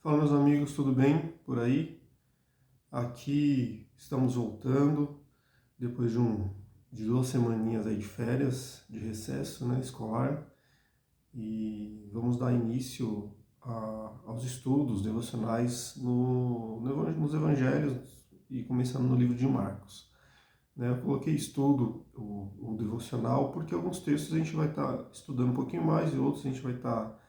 Fala, meus amigos, tudo bem por aí? Aqui estamos voltando depois de 2 semaninhas aí de férias, de recesso, né, escolar, e vamos dar início aos estudos devocionais nos evangelhos e começando no livro de Marcos. Né? Eu coloquei estudo, o devocional, porque alguns textos a gente vai estar estudando um pouquinho mais e outros a gente vai estar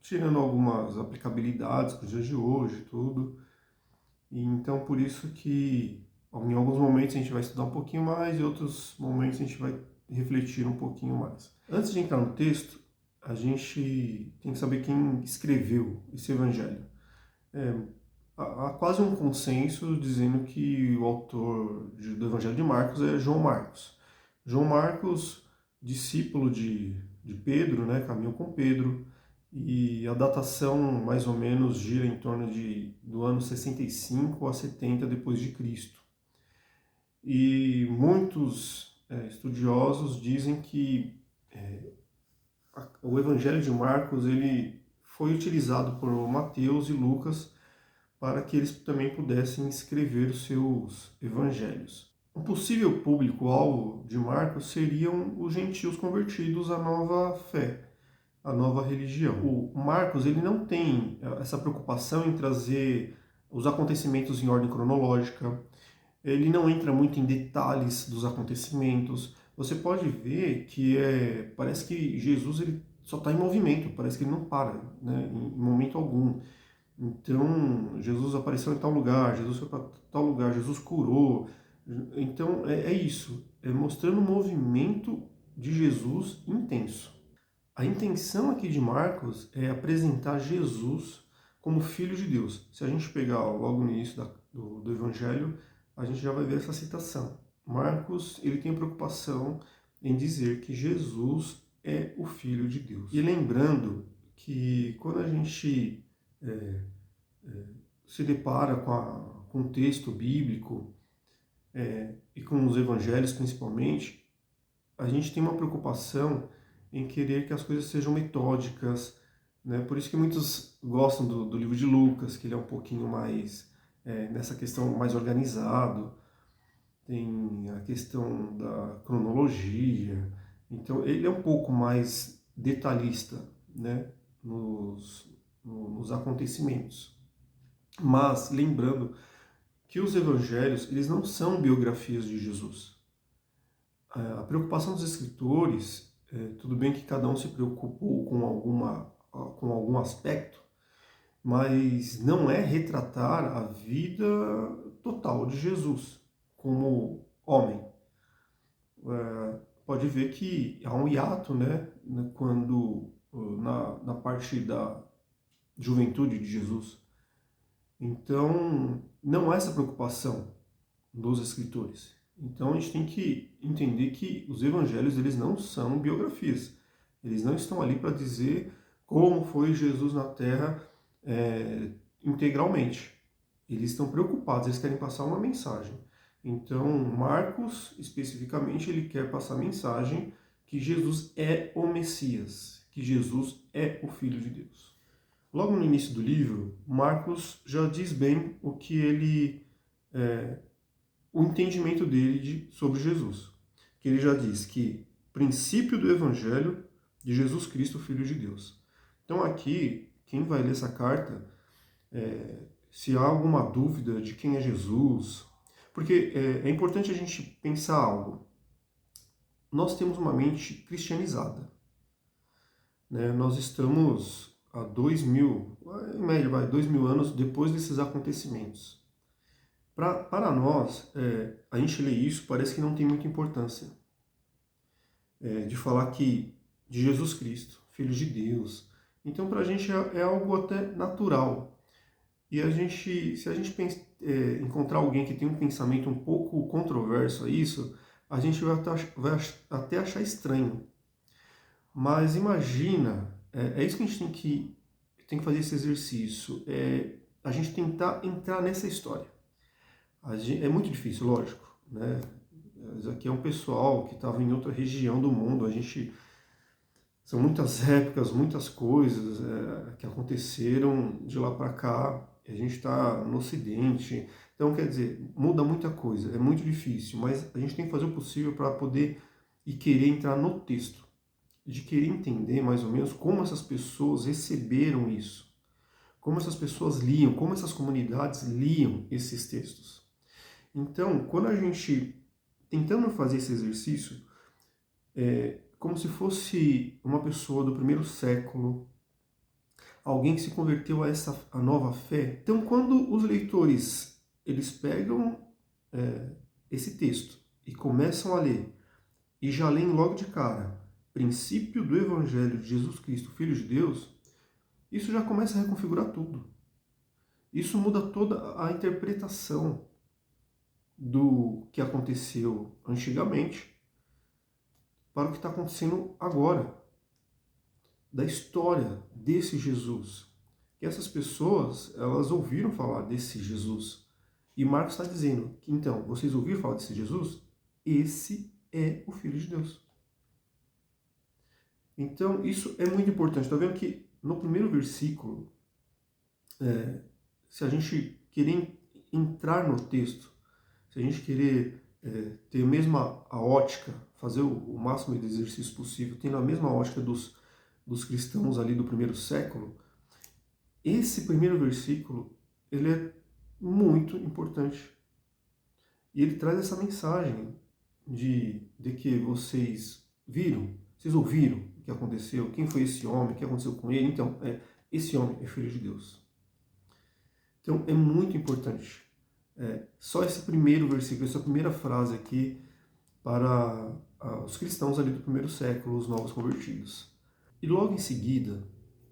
tirando algumas aplicabilidades para os dias de hoje e tudo. E então por isso que em alguns momentos a gente vai estudar um pouquinho mais e outros momentos a gente vai refletir um pouquinho mais. Antes de entrar no texto, a gente tem que saber quem escreveu esse evangelho. É, há quase um consenso dizendo que o autor do evangelho de Marcos é João Marcos. João Marcos, discípulo de Pedro, né, caminhou com Pedro, e a datação mais ou menos gira em torno do ano 65 a 70 depois de Cristo. E muitos estudiosos dizem que o Evangelho de Marcos ele foi utilizado por Mateus e Lucas para que eles também pudessem escrever os seus evangelhos. Um possível público-alvo de Marcos seriam os gentios convertidos à nova fé, a nova religião. O Marcos ele não tem essa preocupação em trazer os acontecimentos em ordem cronológica, ele não entra muito em detalhes dos acontecimentos. Você pode ver que parece que Jesus ele só está em movimento, parece que ele não para, né, em momento algum. Então, Jesus apareceu em tal lugar, Jesus foi para tal lugar, Jesus curou. Então, é isso, é mostrando o movimento de Jesus intenso. A intenção aqui de Marcos é apresentar Jesus como Filho de Deus. Se a gente pegar logo no início do Evangelho, a gente já vai ver essa citação. Marcos ele tem a preocupação em dizer que Jesus é o Filho de Deus. E lembrando que quando a gente se depara com o texto bíblico e com os evangelhos principalmente, a gente tem uma preocupação em querer que as coisas sejam metódicas, né? Por isso que muitos gostam do livro de Lucas, que ele é um pouquinho mais nessa questão mais organizado, tem a questão da cronologia, então ele é um pouco mais detalhista, né? Nos acontecimentos. Mas lembrando que os evangelhos eles não são biografias de Jesus. A preocupação dos escritores, tudo bem que cada um se preocupou com algum aspecto, mas não é retratar a vida total de Jesus como homem. Pode ver que há um hiato, né, quando na parte da juventude de Jesus. Então, não há essa preocupação dos escritores. Então, a gente tem que entender que os evangelhos eles não são biografias. Eles não estão ali para dizer como foi Jesus na Terra integralmente. Eles estão preocupados, eles querem passar uma mensagem. Então, Marcos, especificamente, ele quer passar a mensagem que Jesus é o Messias, que Jesus é o Filho de Deus. Logo no início do livro, Marcos já diz bem o entendimento dele sobre Jesus. Que ele já diz que princípio do Evangelho de Jesus Cristo, Filho de Deus. Então aqui, quem vai ler essa carta, se há alguma dúvida de quem é Jesus, porque é importante a gente pensar algo. Nós temos uma mente cristianizada, né? Nós estamos há 2000, em média, 2000 anos depois desses acontecimentos. Para nós, a gente lê isso, parece que não tem muita importância. De falar que de Jesus Cristo, Filho de Deus. Então, para a gente é algo até natural. E se a gente encontrar alguém que tem um pensamento um pouco controverso a isso, a gente vai até achar estranho. Mas imagina, é isso que a gente tem que fazer esse exercício, a gente tentar entrar nessa história. É muito difícil, lógico, né? Isso aqui é um pessoal que estava em outra região do mundo, a gente São muitas épocas, muitas coisas que aconteceram de lá para cá. A gente está no Ocidente. Então, quer dizer, muda muita coisa. É muito difícil, mas a gente tem que fazer o possível para poder e querer entrar no texto, de querer entender mais ou menos como essas pessoas receberam isso, como essas pessoas liam, como essas comunidades liam esses textos. Então, quando a gente tentando fazer esse exercício, como se fosse uma pessoa do primeiro século, alguém que se converteu a essa a nova fé. Então, quando os leitores eles pegam esse texto e começam a ler e já leem logo de cara princípio do Evangelho de Jesus Cristo, Filho de Deus, isso já começa a reconfigurar tudo. Isso muda toda a interpretação do que aconteceu antigamente para o que está acontecendo agora, da história desse Jesus. Que essas pessoas, elas ouviram falar desse Jesus. E Marcos está dizendo que, então, vocês ouviram falar desse Jesus? Esse é o Filho de Deus. Então, isso é muito importante. Está vendo que no primeiro versículo, se a gente querer entrar no texto, se a gente querer ter a mesma a ótica, fazer o máximo de exercício possível, tendo a mesma ótica dos cristãos ali do primeiro século, esse primeiro versículo ele é muito importante. E ele traz essa mensagem de que vocês viram, vocês ouviram o que aconteceu, quem foi esse homem, o que aconteceu com ele. Então, esse homem é filho de Deus. Então, é muito importante. Só esse primeiro versículo, essa primeira frase aqui para os cristãos ali do primeiro século, os novos convertidos. E logo em seguida,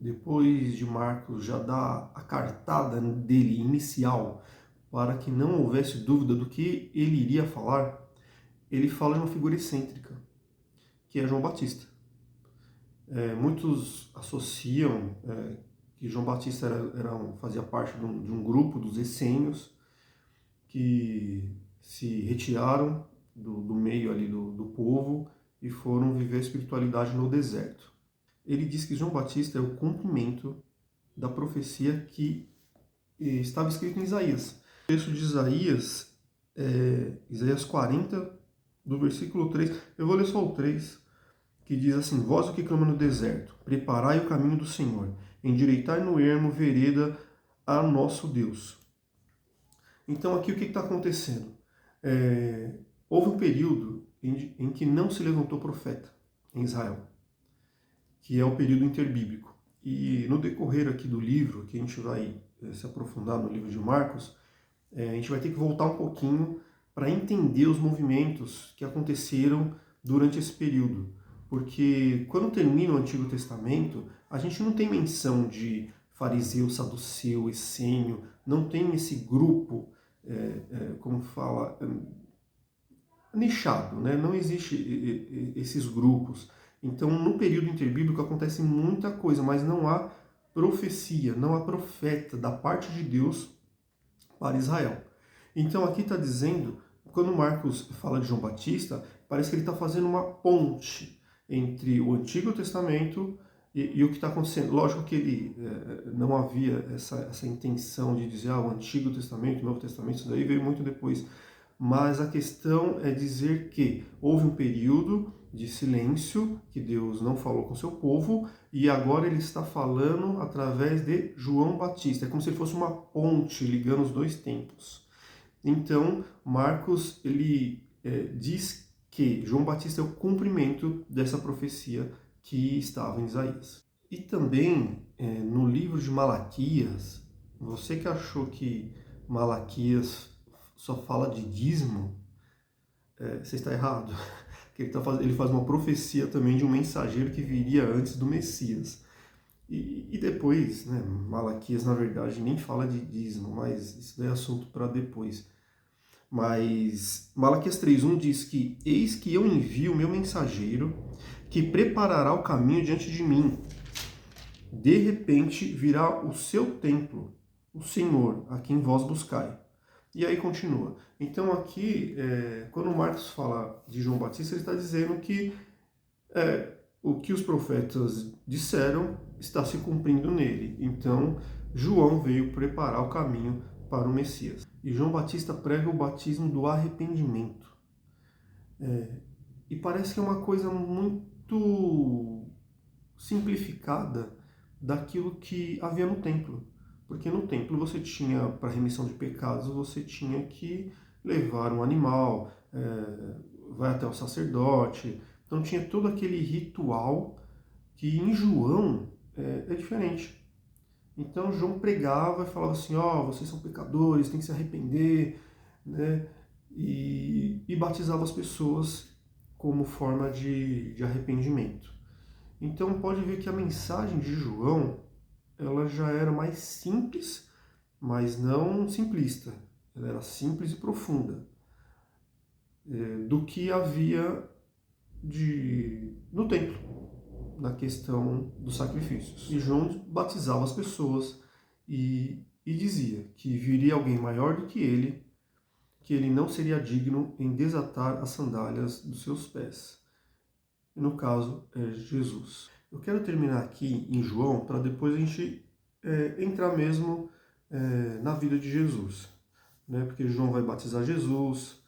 depois de Marcos já dar a cartada dele inicial para que não houvesse dúvida do que ele iria falar, ele fala de uma figura excêntrica, que é João Batista. Muitos associam que João Batista fazia parte de um grupo dos essênios que se retiraram do meio ali do povo e foram viver a espiritualidade no deserto. Ele diz que João Batista é o cumprimento da profecia que estava escrito em Isaías. O texto de Isaías, Isaías 40, do versículo 3, eu vou ler só o 3, que diz assim: Vós o que clama no deserto, preparai o caminho do Senhor, endireitai no ermo vereda a nosso Deus. Então aqui o que está acontecendo? Houve um período em que não se levantou profeta em Israel, que é o período interbíblico. E no decorrer aqui do livro, que a gente vai se aprofundar no livro de Marcos, a gente vai ter que voltar um pouquinho para entender os movimentos que aconteceram durante esse período. Porque quando termina o Antigo Testamento, a gente não tem menção de fariseu, saduceu, essênio, não tem esse grupo, como fala, nichado, né? Não existe esses grupos. Então, no período interbíblico acontece muita coisa, mas não há profecia, não há profeta da parte de Deus para Israel. Então, aqui está dizendo, quando Marcos fala de João Batista, parece que ele está fazendo uma ponte entre o Antigo Testamento e o que está acontecendo. Lógico que ele não havia essa intenção de dizer o Antigo Testamento, o Novo Testamento, isso daí veio muito depois. Mas a questão é dizer que houve um período de silêncio, que Deus não falou com seu povo, e agora ele está falando através de João Batista. É como se ele fosse uma ponte ligando os dois tempos. Então, Marcos ele diz que João Batista é o cumprimento dessa profecia que estava em Isaías. E também, no livro de Malaquias, você que achou que Malaquias só fala de dízimo, você está errado. Ele faz uma profecia também de um mensageiro que viria antes do Messias. E depois, né, Malaquias, na verdade, nem fala de dízimo, mas isso daí é assunto para depois. Mas Malaquias 3.1 diz que eis que eu envio o meu mensageiro que preparará o caminho diante de mim. De repente virá o seu templo, o Senhor, a quem vós buscai. E aí continua. Então aqui, quando Marcos fala de João Batista, ele está dizendo que o que os profetas disseram está se cumprindo nele. Então, João veio preparar o caminho para o Messias. E João Batista prega o batismo do arrependimento. E parece que é uma coisa muito simplificada daquilo que havia no templo. Porque no templo você tinha, para remissão de pecados, você tinha que levar um animal, vai até o sacerdote. Então tinha todo aquele ritual que em João é diferente. Então João pregava e falava assim, vocês são pecadores, tem que se arrepender, né? E batizava as pessoas como forma de arrependimento. Então pode ver que a mensagem de João, ela já era mais simples, mas não simplista. Ela era simples e profunda, do que havia no templo, na questão dos sacrifícios. E João batizava as pessoas e dizia que viria alguém maior do que ele não seria digno em desatar as sandálias dos seus pés. E no caso, é Jesus. Eu quero terminar aqui em João para depois a gente entrar mesmo na vida de Jesus, né? Porque João vai batizar Jesus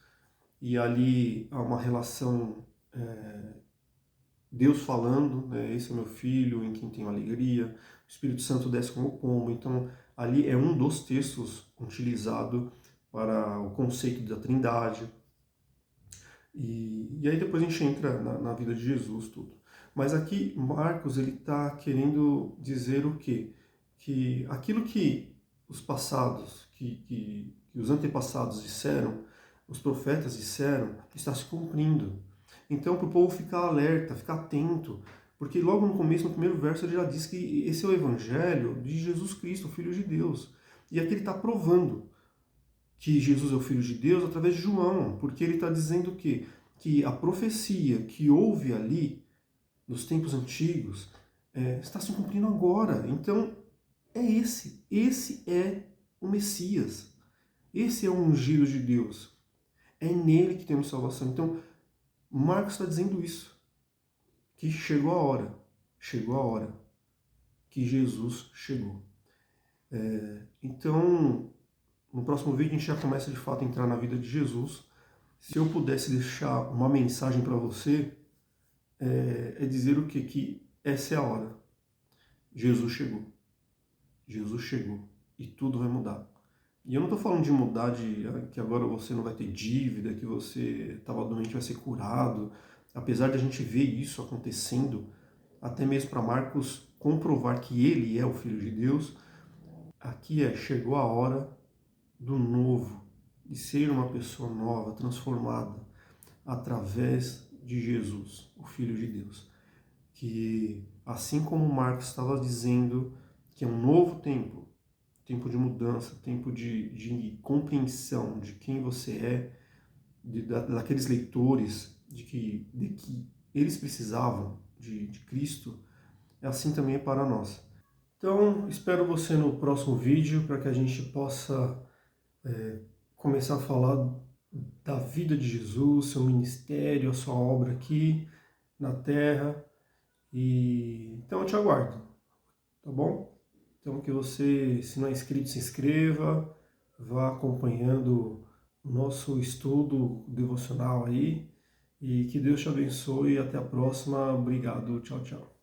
e ali há uma relação, Deus falando, né? Esse é meu filho em quem tenho alegria, o Espírito Santo desce como pombo. Então ali é um dos textos utilizado para o conceito da Trindade. E aí depois a gente entra na vida de Jesus, tudo. Mas aqui Marcos ele está querendo dizer o quê? Que aquilo que os passados, que os antepassados disseram, os profetas disseram, está se cumprindo. Então para o povo ficar alerta, ficar atento, porque logo no começo, no primeiro verso, ele já diz que esse é o evangelho de Jesus Cristo, o Filho de Deus. E aqui ele está provando que Jesus é o Filho de Deus através de João, porque ele está dizendo que a profecia que houve ali, nos tempos antigos, está se cumprindo agora. Então, esse é o Messias, esse é o ungido de Deus, é nele que temos salvação. Então, Marcos está dizendo isso, que chegou a hora, que Jesus chegou. Então, no próximo vídeo a gente já começa de fato a entrar na vida de Jesus. Se eu pudesse deixar uma mensagem para você, é dizer o quê? Que essa é a hora. Jesus chegou. Jesus chegou. E tudo vai mudar. E eu não estou falando de mudar, que agora você não vai ter dívida, que você estava doente vai ser curado. Apesar de a gente ver isso acontecendo, até mesmo para Marcos comprovar que ele é o Filho de Deus, aqui chegou a hora do novo, de ser uma pessoa nova, transformada, através de Jesus, o Filho de Deus. Que, assim como Marcos estava dizendo que é um novo tempo, tempo de mudança, tempo de compreensão de quem você é, daqueles leitores, de que eles precisavam de Cristo, assim também é para nós. Então, espero você no próximo vídeo para que a gente possa começar a falar da vida de Jesus, seu ministério, a sua obra aqui na Terra. E então eu te aguardo, tá bom? Então que você, se não é inscrito, se inscreva, vá acompanhando o nosso estudo devocional aí. E que Deus te abençoe e até a próxima. Obrigado, tchau, tchau.